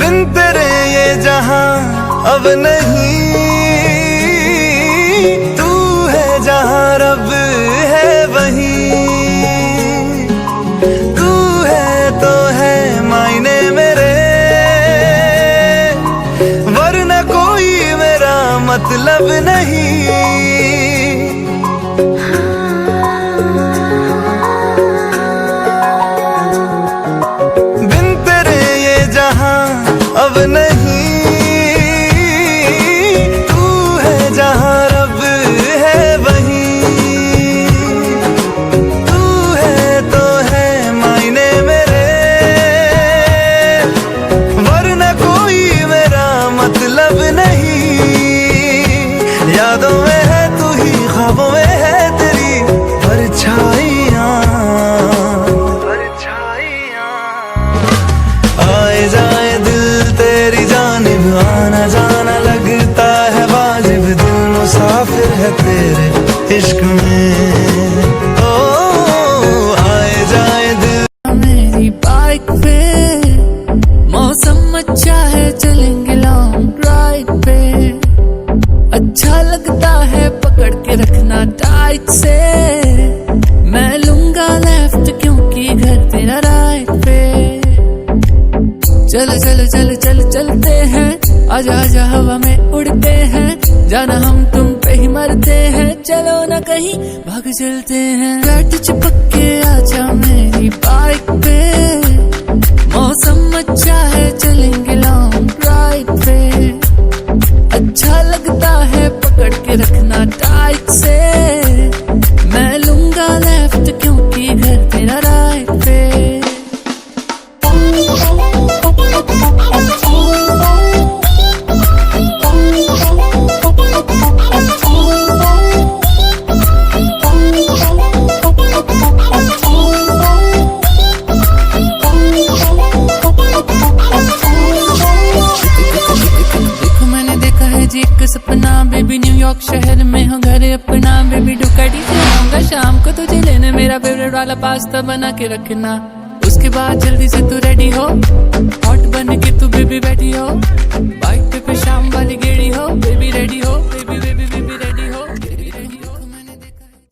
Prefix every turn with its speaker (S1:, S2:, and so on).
S1: बिन तेरे ये जहां अब नहीं, तू है जहां रब है वहीं, तू है तो है मायने मेरे, वरना कोई मेरा मतलब नहीं। अब नहीं, तू है जहां रब है वहीं, तू है तो है मायने मेरे, वरना कोई मेरा मतलब नहीं। यादों में है तू ही, ख्वाबों में है तेरी परछाइयां, आए जाए दिल तेरी जानिब, आना जाना लगता है वाजिब, दिल मुसाफिर है तेरे इश्क में। ओ आए जाए दिल
S2: मेरी बाइक पे, मौसम अच्छा है चलेंगे लॉन्ग ड्राइव पे, अच्छा लगता है पकड़ के रखना टाइट से, मैं लूंगा लेफ्ट क्योंकि घर तेरा राइट पे। चल चल चल चल चलते हैं, आजा आजा हवा में उड़ते हैं, जाना हम तुम पे ही मरते हैं, चलो ना कहीं भाग चलते हैं। बैठ चिपक के आजा मेरी बाइक पे, मौसम अच्छा है चलेंगे लॉन्ग ड्राइव पे, अच्छा लगता है पकड़ के रखना टाइट से, मैं लूंगा लेफ्ट क्योंकि घर तेरा राइट पे। सपना बेबी न्यूयॉर्क शहर में हो घर अपना, बेबी डुकाटी से आऊंगा शाम को तुझे लेने, मेरा फेवरेट वाला पास्ता बना के रखना, उसके बाद जल्दी से तू रेडी हो, हॉट बन के तू बेबी बैठ